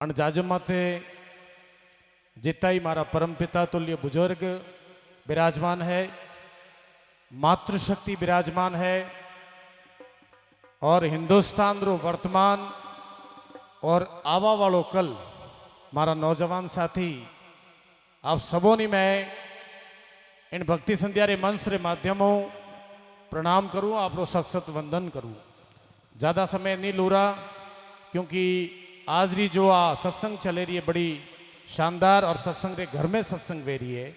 अणजाजम माथे जिताई मारा परमपिता तुल्य बुजुर्ग विराजमान है, मातृशक्ति विराजमान है और हिंदुस्तान रो वर्तमान और आवा वालो कल मारा नौजवान साथी आप सबोनी मैं इन भक्ति संध्या रे मंच रे माध्यमों प्रणाम करूं, आप सत सत वंदन करूं। ज़्यादा समय नहीं लू रहा क्योंकि आज री जो आ सत्संग चले रही है बड़ी शानदार और सत्संग रे घर में सत्संग वे रही है।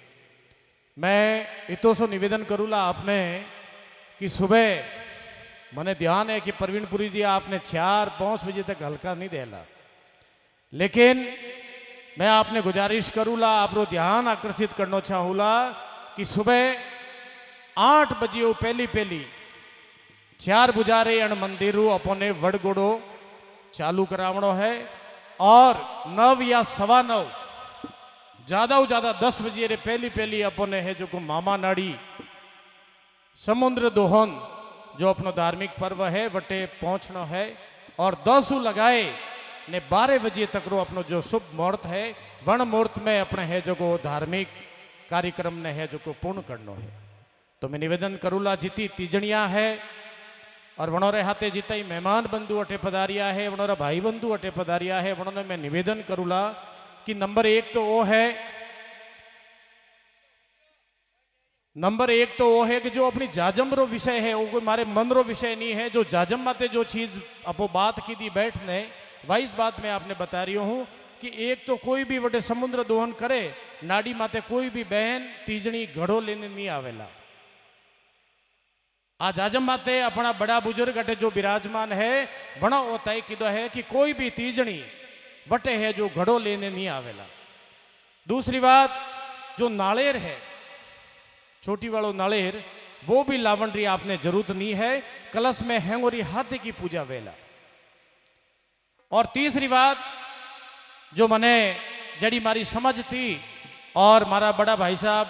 मैं इतो सो निवेदन करूँला आपने कि सुबह मने ध्यान है कि प्रवीणपुरी जी आपने 4-5 बजे तक हल्का नहीं देला, लेकिन मैं आपने गुजारिश करूँला आप ध्यान आकर्षित करना चाहूँला कि सुबह 8 बजे पहली 4 बुझारे अण मंदिरू अपने वड़गोड़ो चालू करावणो है और 9 या 9:15 ज़्यादा 10 बजे रे पहली अपने है जो को मामा नाड़ी समुद्र दोहन जो अपनो धार्मिक पर्व है वटे पहुंचना है और 10 लगाए ने 12 बजे तक रो अपनो जो शुभ मुहूर्त है वन मुहूर्त में अपने है जो को धार्मिक कार्यक्रम ने है जो को पूर्ण करना है। तो मैं निवेदन करूँला जितनी तीजणिया है और वनोरे हाथे जितना ही मेहमान बंधु अटे पधारिया है, वनोरा भाई बंधु अटे पधारिया है, वनोने मैं निवेदन करूँला कि नंबर एक तो वो है कि जो अपनी जाजम रो विषय है वो कोई मारे मन रो विषय नहीं है। जो जाजम माते जो चीज अपो बात की थी बैठने वाइस बात मैं आपने बता रही हूँ कि एक तो कोई भी बटे समुद्र दोहन करे नाड़ी माते कोई भी बहन तीजणी घड़ो लेने नहीं आवेला। आज आजम माते अपना बड़ा बुजुर्ग अटे जो विराजमान है बड़ा वो तय किदो है कि कोई भी तीजणी बटे है जो घड़ो लेने नहीं आवेला। दूसरी बात जो नालेर है छोटी वालों नालेर वो भी लावण री आपने जरूरत नहीं है, कलश में हैंगोरी हाथी की पूजा वेला। और तीसरी बात जो मने जड़ी मारी समझ थी और मारा बड़ा भाई साहब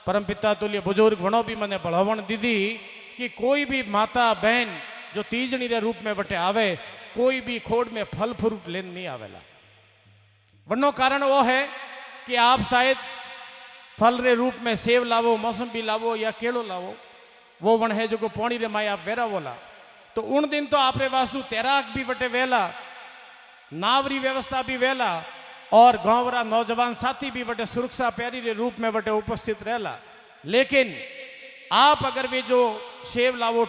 परमपिता तुल्य बुजुर्ग वनो भी मने बढ़ावण दीदी कि कोई भी माता बहन जो तीजणी रे रूप में बटे आवे कोई भी खोड़ में फल फ्रूट लेन नहीं आवेला। वनो कारण वो है कि आप शायद फल रे रूप में सेव लावो, मौसमी लावो या केलो लावो, वो वन है जो को पौनी रे माई आप वेरा बोला। तो उन दिन तो आप रे वास्तु तैराक भी बटे वेला, नावरी व्यवस्था भी वेला और गांवरा नौजवान साथी भी बटे सुरक्षा प्यारी रे रूप में बटे उपस्थित रहला। लेकिन आप अगर वे जो सेव लावो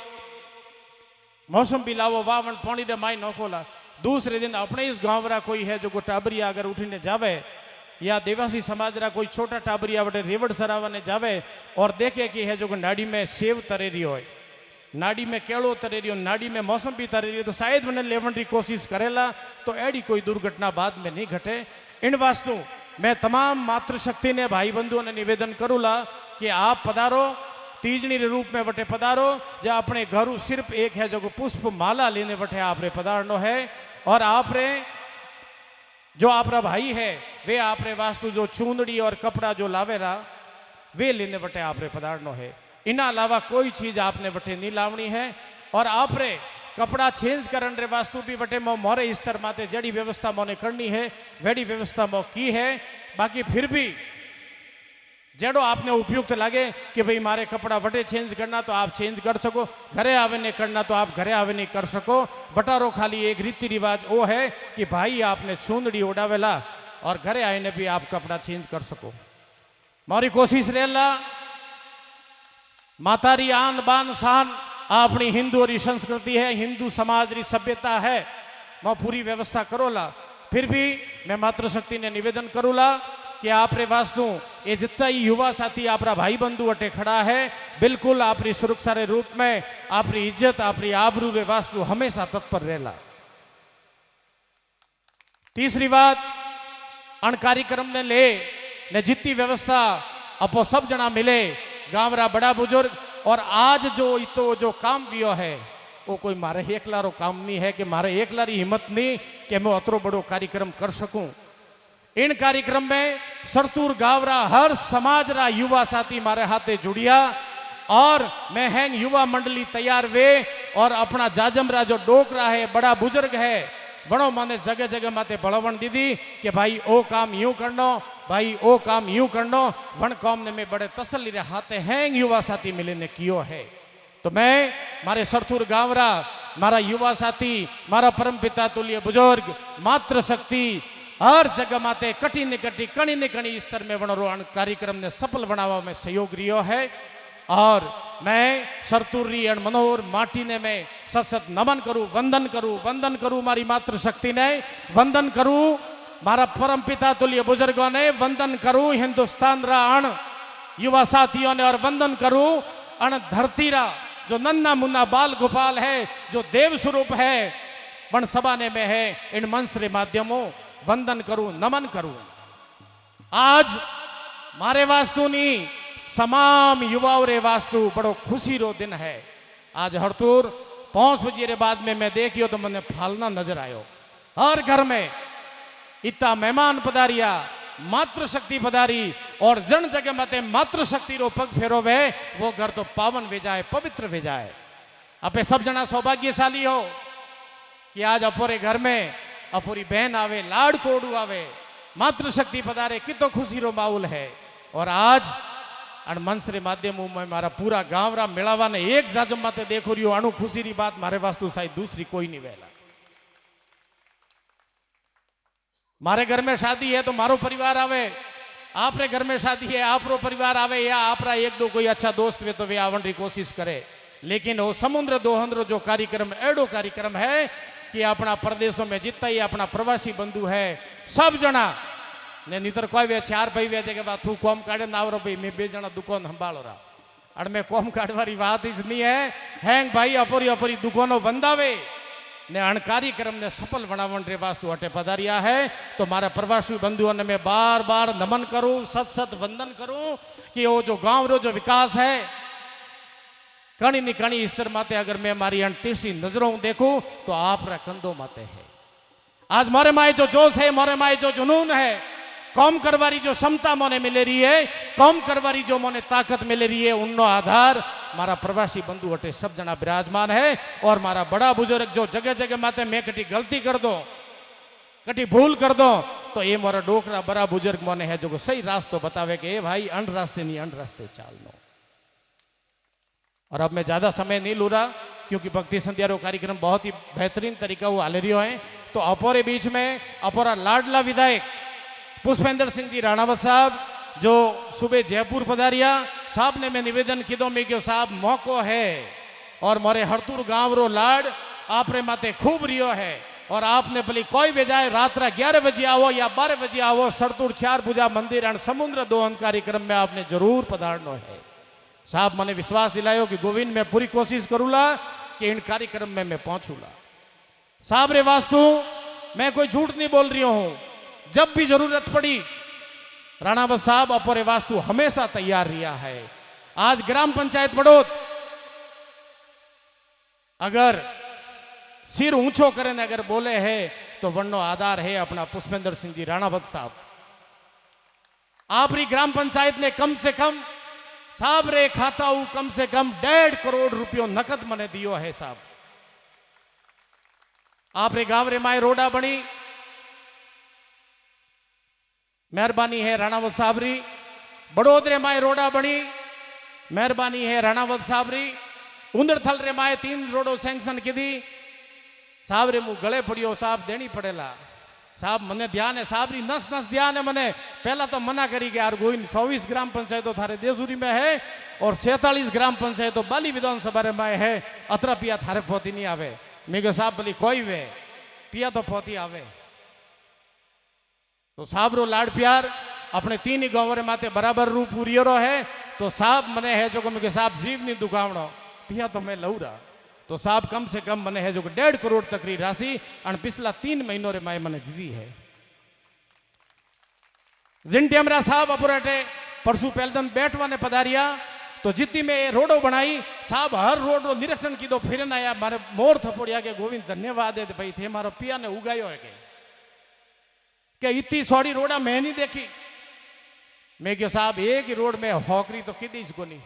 मौसम भी लावो वावन पानी रे माई नौकोला, दूसरे दिन अपने इस गांवरा कोई है जो को टाबरिया अगर उठीने जावे या देवासी समाज रा कोई छोटा टाबरिया बटे रेवड़ सरावने जावे और देखे कि है जो को नाड़ी में सेव तरेरी हो, नाड़ी में केड़ो तरेरी हो, नाड़ी में मौसम भी तरेरी हो, तो शायद मैंने लेवन की कोशिश करेला तो एडी कोई दुर्घटना बाद में नहीं घटे। इन वास्तु मैं तमाम मातृशक्ति ने भाई बंधुओं ने निवेदन करूँला कि आप पधारो तीजनी रे रूप में बटे पधारो, जो अपने घरू सिर्फ एक है जो पुष्प माला लेने बटे आप रे पधारनो है और आप रे जो आपरा भाई है वे आप रे वास्तु जो चूंदड़ी और कपड़ा जो लावेरा वे लेने बटे आप रे पधारनो है। इना अलावा कोई चीज आपने बटे नहीं लावनी है और आप रे कपड़ा चेंज करन रे वास्तु भी बटे मोरे स्तर माते जड़ी व्यवस्था मोने करनी है वेड़ी व्यवस्था मो की है। बाकी फिर भी जेड़ो आपने उपयुक्त लगे कि भाई मारे कपड़ा बटे चेंज करना तो आप चेंज कर सको, घरे आवे ने करना तो आप घरे आवे नहीं कर सको। बटारो खाली एक रीति रिवाज वो है कि भाई आपने चूंदड़ी उड़ावेला और घरे आए ने भी आप कपड़ा चेंज कर सको। मारी कोशिश रहेला मातारी आन बान शान अपनी हिंदू और संस्कृति है, हिंदू समाज री सभ्यता है, मैं पूरी व्यवस्था करोला। फिर भी मैं मातृशक्ति ने निवेदन करूँला कि आप रे वास्तु ये जितना ही युवा साथी आपरा भाई बंधु अटे खड़ा है बिल्कुल आपरी सुरक्षा रे रूप में आपरी इज्जत आपरी आबरू रे वास्तु हमेशा तत्पर रहेला। तीसरी बात अण कार्यक्रम ने ले ने जितनी व्यवस्था अपो सब जना मिले गांवरा बड़ा बुजुर्ग और आज जो इतो जो काम दियो है वो कोई मारे एकलारो काम नहीं है कि मारे एकलारी हिम्मत नहीं कि मैं अतरो बड़ो कार्यक्रम कर सकूं। इन कार्यक्रम में सरतूर गावरा हर समाज रा युवा साथी मारे हाथे जुड़िया और मैं हैंग युवा मंडली तैयार वे और अपना जाजम रा जो डोकरा है बड़ा बुजुर्ग है वणो माने जगह जगह माते बड़वण दीदी कि भाई ओ काम यूं करनो, भाई ओ काम यूं करनो। वण कौम ने में बड़े तसल्ली रे हाथे हैं युवा साथी मिलने कियो है। तो मैं मारे सरथुर गांवरा, मारा युवा साथी, मारा परम पिता तुल्य बुजुर्ग, मातृ शक्ति हर जगह माते कटी ने कटी कणी ने कणी स्तर में वणरो कार्यक्रम ने सफल बनावा में सहयोग रियो है। और मैं सरतुरी और मनोहर माटी ने मैं सत नमन करूं, वंदन करूं मारी मातृ शक्ति ने, वंदन करूं मारा परम पिता तुल्य बुजुर्गों ने, वंदन करूं हिंदुस्तान रा अण युवा साथियों ने, और वंदन करूं अण धरती रा जो नन्ना मुन्ना बाल गोपाल है, जो देव स्वरूप है वन सभाने में है। इन मंच रे माध्यमों वंदन करूं, नमन करूं। आज मारे वास्तु नी तमाम युवाओं रे वास्तु बड़ो खुशी रो दिन है। आज हरतूर 5 बजे रे बाद में मैं देखियो तो मैंने फालना नजर आयो। हर घर में इतना मेहमान पधारिया, मातृशक्ति पधारी, और जन जगह मते मातृशक्ति रो पग फेरोवे, वो घर तो पावन वे जाए, पवित्र वे जाए। अपे सब जना सौभाग्यशाली हो कि आज अपोरे घर में अपोरी बहन आवे, लाड़ कोडू आवे, मातृशक्ति पधारे, कितो खुशी रो माहौल है। और आज मंच रे माध्यम में मारा पूरा गांव रा मेलावा ने एक जाजम माते देखो रियो, अणु खुशी री बात मारे वास्तु शायद दूसरी कोई नहीं वेला। मारे घर में शादी है तो मारो परिवार आवे, आपरे घर में शादी है आपरो परिवार आवे, या आपरा एक दो कोई अच्छा दोस्त वे तो वे आवन री कोशिश करे। लेकिन वो समुद्र दोहन रो जो कार्यक्रम एडो कार्यक्रम है कि अपना प्रदेशों में जितना ही अपना प्रवासी बंधु है सब जना ने नीतर कोई वे 4 भाई वे के बाद तू कॉम काढ़े ना आवरो भाई मैं 2 जना दुकान संभालो रहा, और मैं कॉम काढ़वारी बात ही नहीं है। हैंग भाई अपरी अपरी दुकानों बंदावे ने अण कार्यक्रम ने सफल बनावन रे वास्तु अटे पधारिया है। तो मारा प्रवासी बंधुओं ने मैं बार बार नमन करूं, सत सत वंदन करूं कि वो जो गांव रो जो विकास है कणी नी कणी स्तर माते अगर मैं मारी तिरछी नजरों देखूं तो आप रा कंधों माते है। आज मारे माए जो जोश है, मारे माए जो जुनून है, कौम करवारी जो क्षमता मोने मिले रही है, कौम करवारी जो मोने ताकत मिले रही है, उन्नो आधार मारा प्रवासी बंधु अटे सब जना विराजमान है। और मारा बड़ा बुजुर्ग जो जगह जगह माते मैं कटी गलती कर दो, कटी भूल कर दो, तो ये मारा डोकरा बड़ा बुजुर्ग मोने है जो सही रास्तो बतावे कि भाई अन रास्ते नहीं अन रास्ते चालनो। और अब मैं ज्यादा समय नहीं लू रहा क्योंकि भक्ति संध्या रो कार्यक्रम बहुत ही बेहतरीन तरीका वो हाल रियो है। तो अपोरे बीच में अपोरा लाडला विधायक पुष्पेंद्र सिंह जी राणावत साहब जो सुबह जयपुर पधारिया, साहब ने मैं निवेदन किदो में कि साहब मौको है और मोरे हरतुर गांव रो लाड आपरे माते खूब रियो है, और आपने भली कोई भी जाए रात 11 बजे आओ या 12 बजे आओ, सरतुर 4 भुजा मंदिर और समुद्र दोहन कार्यक्रम में आपने जरूर पधारनो है। साहब मैंने विश्वास दिलायो कि गोविंद मैं पूरी कोशिश करूंगा कि इन कार्यक्रम में मैं पहुंचूंगा। साहब रे वास्तु मैं कोई झूठ नहीं बोल रही हूं, जब भी जरूरत पड़ी राणावत साहब अपरे वास्तु हमेशा तैयार रिया है। आज ग्राम पंचायत बड़ोद अगर सिर ऊंचो करे ने अगर बोले है तो वन्नो आधार है अपना पुष्पेंद्र सिंह जी राणावत साहब। आपरी ग्राम पंचायत ने कम से कम साहब रे खाता कम से कम 1.5 करोड़ रुपयो नकद मने दियो है साहब। आप रे गांव रे माए रोडा बनी, मेहरबानी है राणावत साहब री। बड़ोदरे माए रोडा बनी, मेहरबानी है राणावत साहब री। उंदरथल रे माए 3 रोडो सैंक्शन की दी साहब रे मुंह गले पड़ियो, साहब देनी पड़ेला। साहब मने ध्यान है, साहब री नस नस ध्यान है। मने पहला तो मना करी कि यार गोइन 24 ग्राम पंचायतों थारे देसूरी में है और 47 ग्राम पंचायतों बाली विधानसभा रे में है, अतरा पिया थारे पोती नहीं आवे। मैं कहा साहब भली कोई वे पिया तो पोती आवे। तो साहब रो लाड प्यार अपने 3 ही गांव रे माते बराबर रूप पूरियो है। तो साहब मने है जो मैं साहब जीव नहीं दुकावणो पिया तो मैं लऊ रहा। तो साहब कम से कम मने है जो 1.5 करोड़ तक री राशि और पिछला 3 महीनों रे माए मने दीदी है। जिनटेमरा साहब अपराटे परसु पहलदन बैठवा ने पधारिया तो जितनी में रोडो बनाई साहब हर रोड रो निरीक्षण की दो फिर आया मारे मोर थपोड़िया के गोविंद धन्यवाद है भाई थे मारो पिया ने उगायो है के इतनी सौड़ी रोडा मैं नहीं देखी। मैं क्यों साहब एक ही रोड में हौकरी तो किदी को नहीं।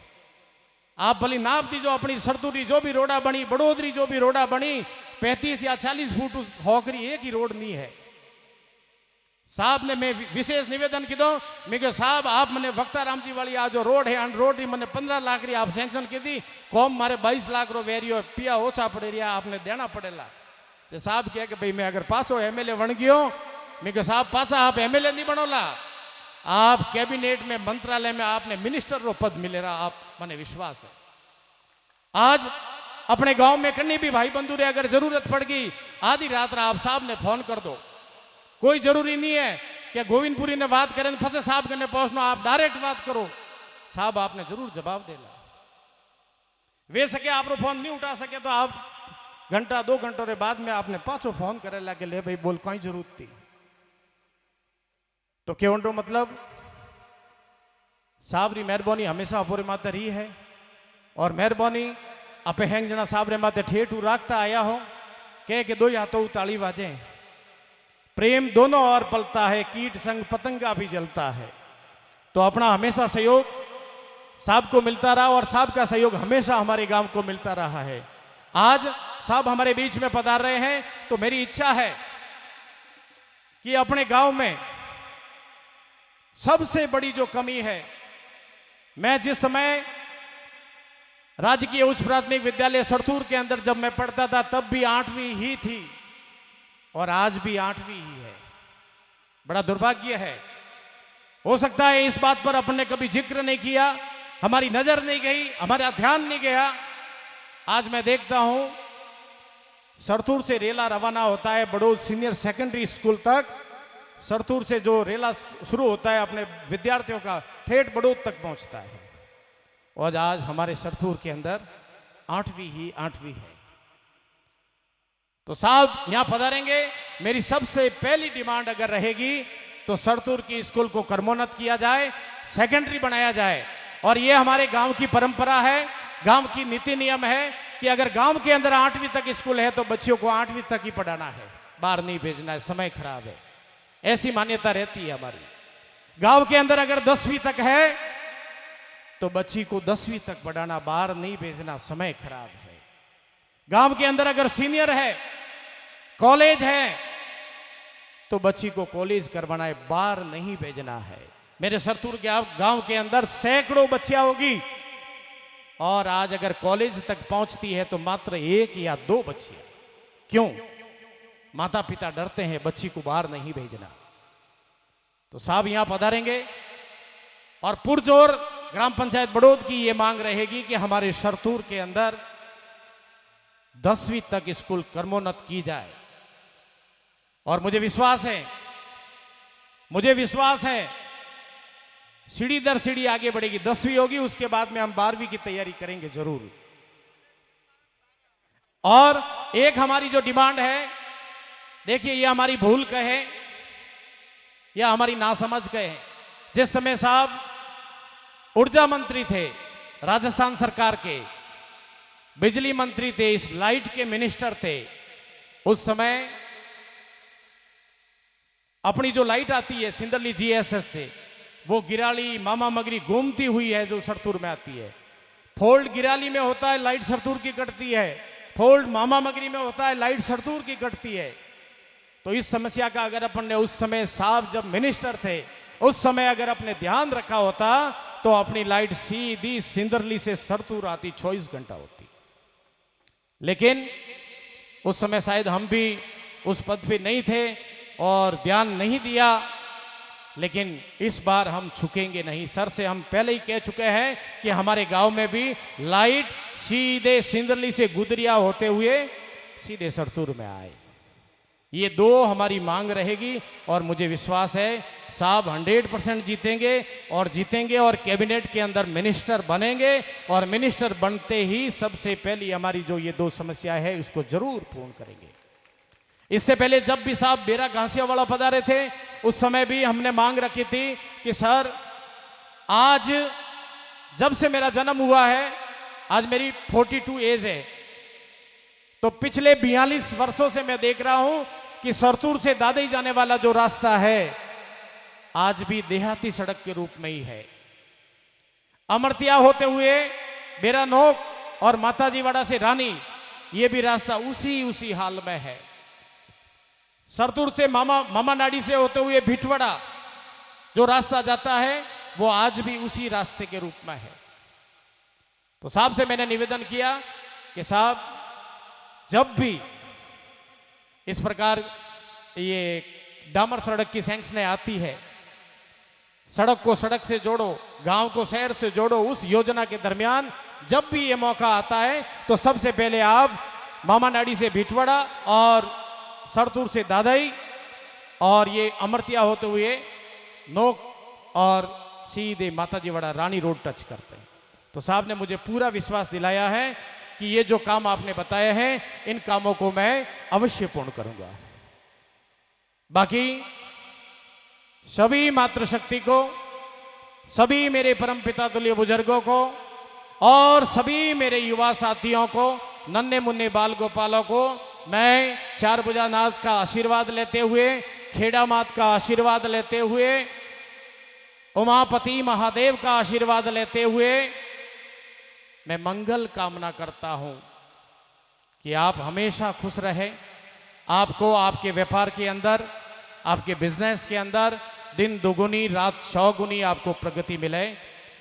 आप भली नाप दीजो अपनी सरतुरी जो भी रोडा बनी, बड़ोदरी जो भी रोडा बनी, 35 या 40 फुट उस होकरी एक ही रोड नहीं है। साहब ने मैं विशेष निवेदन की दो, मैं कहो साहब आप मैंने भक्ता राम जी वाली आ जो रोड है रोड ही मैंने 15 लाख री आप सेंक्शन की थी, कौम मारे 22 लाख रो वेरियो पिया ओछा पड़े रिया आपने देना पड़ेला। तो साहब कहे कि भाई मैं अगर पाछो एमएलए बन गयो, मैं कहो साहब पाछा आप एमएलए नहीं बनोला, आप कैबिनेट में मंत्रालय में आपने मिनिस्टर रो पद मिलेगा, आप मैंने विश्वास है। आज अपने गांव में कहीं भी भाई बंधु रे अगर जरूरत पड़ गई आधी रात रा आप साहब ने फोन कर दो, कोई जरूरी नहीं है कि गोविंदपुरी ने बात करें फसे साहब करने पहुंचना, आप डायरेक्ट बात करो, साहब आपने जरूर जवाब देला। वे सके आप फोन नहीं उठा सके तो आप घंटा 2 घंटों के बाद में आपने पाछो फोन करे लगे ले भाई बोल कोई जरूरत थी। तो केवंडो मतलब साहब री मेहरबानी हमेशा अपोरे माते रही है, और मेहरबानी अपे हैंग जना साहब रे माते ठेठू राखता आया हो, कह के दो हाथों ताली बाजे, प्रेम दोनों ओर पलता है, कीट संग पतंगा भी जलता है। तो अपना हमेशा सहयोग साहब को मिलता रहा और साहब का सहयोग हमेशा हमारे गांव को मिलता रहा है। आज साहब हमारे बीच में पधार रहे हैं, तो मेरी इच्छा है कि अपने गांव में सबसे बड़ी जो कमी है, मैं जिस समय राजकीय उच्च प्राथमिक विद्यालय सरथूर के अंदर जब मैं पढ़ता था तब भी 8वीं ही थी और आज भी 8वीं ही है। बड़ा दुर्भाग्य है, हो सकता है इस बात पर अपन ने कभी जिक्र नहीं किया, हमारी नजर नहीं गई, हमारा ध्यान नहीं गया। आज मैं देखता हूं सरथूर से रेला रवाना होता है बड़ौद सीनियर सेकेंडरी स्कूल तक, सरथूर से जो रेला शुरू होता है अपने विद्यार्थियों का ठेठ बड़ौद तक पहुंचता है, और आज हमारे सरथूर के अंदर 8वीं है। तो साहब यहां पधारेंगे, मेरी सबसे पहली डिमांड अगर रहेगी तो सरथूर की स्कूल को कर्मोन्नत किया जाए, सेकेंडरी बनाया जाए। और ये हमारे गांव की परंपरा है, गांव की नीति नियम है कि अगर गांव के अंदर 8वीं तक स्कूल है तो बच्चियों को 8वीं तक ही पढ़ाना है, बाहर नहीं भेजना है, समय खराब है, ऐसी मान्यता रहती है हमारी। गांव के अंदर अगर 10वीं तक है तो बच्ची को 10वीं तक पढ़ाना, बाहर नहीं भेजना, समय खराब है। गांव के अंदर अगर सीनियर है, कॉलेज है, तो बच्ची को कॉलेज करवाना है, बाहर नहीं भेजना है। मेरे सरथूर के गांव के अंदर सैकड़ों बच्चियां होगी, और आज अगर कॉलेज तक पहुंचती है तो मात्र 1 या 2 बच्चियां। क्यों? माता पिता डरते हैं बच्ची को बाहर नहीं भेजना। तो साहब यहां पधारेंगे और पुरजोर ग्राम पंचायत बड़ौद की यह मांग रहेगी कि हमारे सरथूर के अंदर 10वीं तक स्कूल कर्मोन्नत की जाए। और मुझे विश्वास है सीढ़ी दर सीढ़ी आगे बढ़ेगी, 10वीं होगी, उसके बाद में हम 12वीं की तैयारी करेंगे जरूर। और एक हमारी जो डिमांड है, देखिए ये हमारी भूल कहे या हमारी नासमझ कहे, जिस समय साहब ऊर्जा मंत्री थे राजस्थान सरकार के, बिजली मंत्री थे, इस लाइट के मिनिस्टर थे, उस समय अपनी जो लाइट आती है सिंदरली जीएसएस से, वो गिराली मामा मगरी घूमती हुई है जो सरथूर में आती है। फोल्ड गिराली में होता है, लाइट सरथूर की कटती है, फोल्ड मामा मगरी में होता है, लाइट सरथूर की कटती है। तो इस समस्या का अगर अपन ने उस समय साहब जब मिनिस्टर थे उस समय अगर अपने ध्यान रखा होता तो अपनी लाइट सीधी सिंदरली से सरथूर आती, 24 घंटा होती। लेकिन उस समय शायद हम भी उस पद पे नहीं थे और ध्यान नहीं दिया, लेकिन इस बार हम झुकेंगे नहीं। सर से हम पहले ही कह चुके हैं कि हमारे गांव में भी लाइट सीधे सिंदरली से गुदरिया होते हुए सीधे सरथूर में आए। ये 2 हमारी मांग रहेगी और मुझे विश्वास है साहब 100% जीतेंगे और कैबिनेट के अंदर मिनिस्टर बनेंगे, और मिनिस्टर बनते ही सबसे पहली हमारी जो ये 2 समस्या है उसको जरूर पूर्ण करेंगे। इससे पहले जब भी साहब बेरा घासिया वाला पधारे थे उस समय भी हमने मांग रखी थी कि सर आज जब से मेरा जन्म हुआ है, आज मेरी 42 एज है, तो पिछले 42 वर्षों से मैं देख रहा हूं कि सरथूर से दादई जाने वाला जो रास्ता है आज भी देहाती सड़क के रूप में ही है। अमरतिया होते हुए बेरा नोक और माताजीवाड़ा से रानी ये भी रास्ता उसी हाल में है। सरतूर से मामा नाड़ी से होते हुए भिटवड़ा जो रास्ता जाता है वो आज भी उसी रास्ते के रूप में है। तो साहब से मैंने निवेदन किया कि साहब जब भी इस प्रकार ये डामर सड़क की सैंक्शन आती है, सड़क को सड़क से जोड़ो, गांव को शहर से जोड़ो, उस योजना के दरमियान जब भी ये मौका आता है तो सबसे पहले आप मामा नाड़ी से भिटवड़ा और सरतूर से दादाई और ये अमरतिया होते हुए नोक और सीधे माताजी वाड़ा रानी रोड टच करते हैं। तो साहब ने मुझे पूरा विश्वास दिलाया है कि ये जो काम आपने बताए हैं इन कामों को मैं अवश्य पूर्ण करूंगा। बाकी सभी मातृशक्ति को, सभी मेरे परमपिता तुल्य बुजुर्गों को और सभी मेरे युवा साथियों को, नन्हे मुन्ने बाल गोपालों को मैं चार भुजानाथ का आशीर्वाद लेते हुए, खेड़ा मात का आशीर्वाद लेते हुए, उमापति महादेव का आशीर्वाद लेते हुए मैं मंगल कामना करता हूं कि आप हमेशा खुश रहे। आपको आपके व्यापार के अंदर, आपके बिजनेस के अंदर दिन दुगुनी रात चौगुनी आपको प्रगति मिले।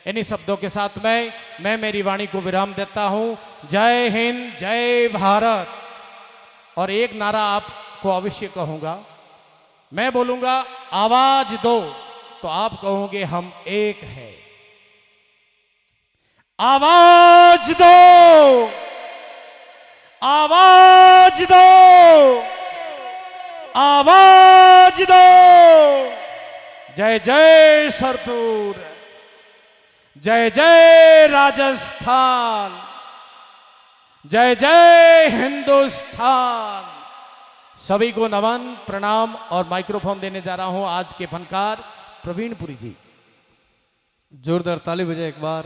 इन्हीं शब्दों के साथ मैं मेरी वाणी को विराम देता हूं। जय हिंद, जय भारत। और एक नारा आपको अवश्य कहूंगा, मैं बोलूंगा आवाज दो तो आप कहोगे हम एक है। आवाज दो, आवाज दो, आवाज दो। जय जय सरतूर, जय जय राजस्थान, जय जय हिंदुस्तान। सभी को नमन, प्रणाम और माइक्रोफोन देने जा रहा हूं आज के फनकार प्रवीणपुरी जी। जोरदार ताली बजाए एक बार।